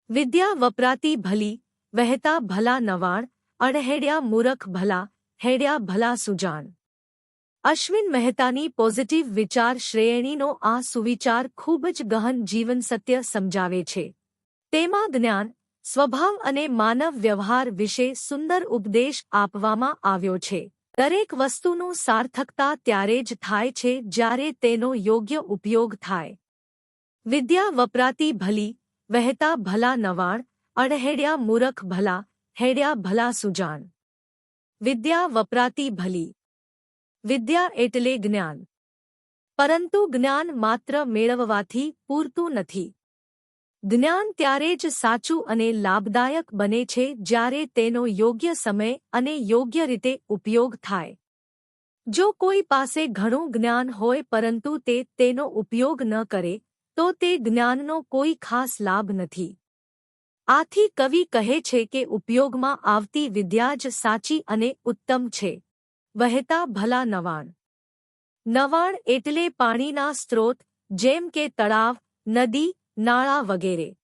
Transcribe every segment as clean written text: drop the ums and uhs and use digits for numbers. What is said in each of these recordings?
વિદ્યા વપરાતી ભલી, વહેતા ભલા નવાણ, અણહેડ્યા મૂરખ ભલા, હેડ્યા ભલા સુજાણ. અશ્વિન મહેતાની પોઝિટિવ વિચાર શ્રેણીનો આ સુવિચાર ખૂબ જ ગહન જીવન સત્ય સમજાવે છે. તેમાં જ્ઞાન, સ્વભાવ અને માનવ વ્યવહાર વિશે સુંદર ઉપદેશ આપવામાં આવ્યો છે. દરેક વસ્તુનું સાર્થકતા ત્યારે જ થાય છે જ્યારે તેનો યોગ્ય ઉપયોગ થાય. વિદ્યા વપરાતી ભલી, વહેતા ભલા નવાણ, અણહેડ્યા મૂરખ ભલા, હેડ્યા ભલા સુજાણ. વિદ્યા વપરાતી ભલી. વિદ્યા એટલે જ્ઞાન. પરંતુ જ્ઞાન માત્ર મેળવવાથી પૂરતું નથી. જ્ઞાન ત્યારે જ સાચું અને લાભદાયક બને છે જ્યારે તેનો યોગ્ય સમય અને યોગ્ય રીતે ઉપયોગ થાય. જો કોઈ પાસે ઘણું જ્ઞાન હોય પરંતુ તે તેનો ઉપયોગ ન કરે, તો તે જ્ઞાનનો કોઈ ખાસ લાભ નથી. આથી કવિ કહે છે કે ઉપયોગમાં આવતી વિદ્યા જ સાચી અને ઉત્તમ છે. વહેતા ભલા નવાણ. નવાણ એટલે પાણીના સ્ત્રોત, જેમ કે તળાવ, નદી, નાળા વગેરે.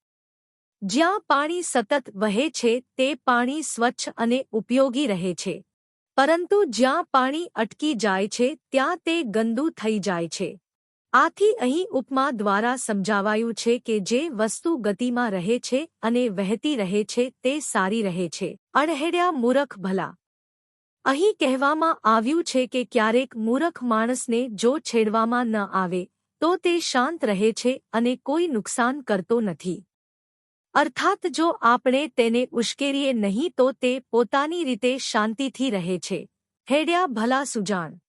જ્યાં પાણી સતત વહે છે તે પાણી સ્વચ્છ અને ઉપયોગી રહે છે. પરંતુ જ્યાં પાણી અટકી જાય છે ત્યાં તે ગંદુ થઈ જાય છે. આથી અહીં ઉપમા દ્વારા સમજાવાયું છે કે જે વસ્તુ ગતિમાં રહે છે અને વહેતી રહે છે તે સારી રહે છે. અણહેડ્યા મૂરખ ભલા. અહીં કહેવામાં આવ્યું છે કે ક્યારેક મૂરખ માણસને જો છેડવામાં ન આવે તો તે શાંત રહે છે અને કોઈ નુકસાન કરતો નથી. અર્થાત જો આપણે તેને ઉશ્કેરીએ નહીં તો તે પોતાની રીતે શાંતિથી રહે છે. હેડ્યા ભલા સુજાણ.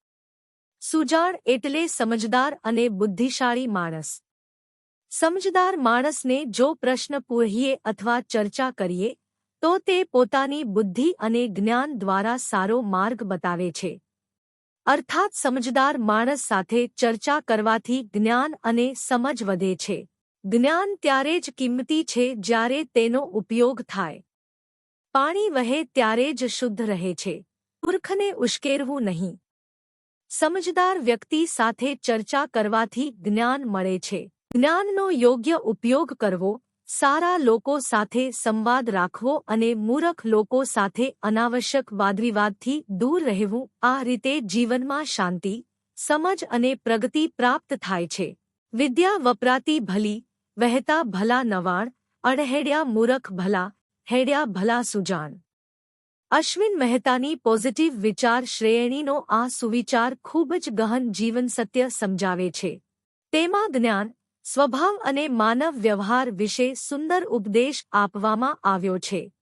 સુજાણ એટલે સમજદાર અને બુદ્ધિશાળી માણસ. સમજદાર માણસને જો પ્રશ્ન પૂછીએ અથવા ચર્ચા કરીએ તો તે પોતાની બુદ્ધિ અને જ્ઞાન દ્વારા સારો માર્ગ બતાવે છે. અર્થાત સમજદાર માણસ સાથે ચર્ચા કરવાથી જ્ઞાન અને સમજ વધે છે. જ્ઞાન ત્યારે જ કિંમતી છે જ્યારે તેનો ઉપયોગ થાય. પાણી વહે ત્યારે જ શુદ્ધ રહે છે. મૂર્ખને ઉશ્કેરવું નહીં. સમજદાર વ્યક્તિ સાથે ચર્ચા કરવાથી જ્ઞાન મળે છે. જ્ઞાનનો યોગ્ય ઉપયોગ કરવો, સારા લોકો સાથે સંવાદ રાખવો અને મૂરખ લોકો સાથે અનાવશ્યક વાદવિવાદથી દૂર રહેવું, આ રીતે જીવનમાં શાંતિ, સમજ અને પ્રગતિ પ્રાપ્ત થાય છે. વિદ્યા વપરાતી ભલી, વહેતા ભલા નવાણ, અણહેડ્યા મૂરખ ભલા, હેડ્યા ભલા સુજાણ. અશ્વિન મહેતાની પોઝિટિવ વિચાર શ્રેણીનો આ સુવિચાર ખૂબ જ ગહન જીવન સત્ય સમજાવે છે. તેમાં જ્ઞાન, સ્વભાવ અને માનવ વ્યવહાર વિશે સુંદર ઉપદેશ આપવામાં આવ્યો છે.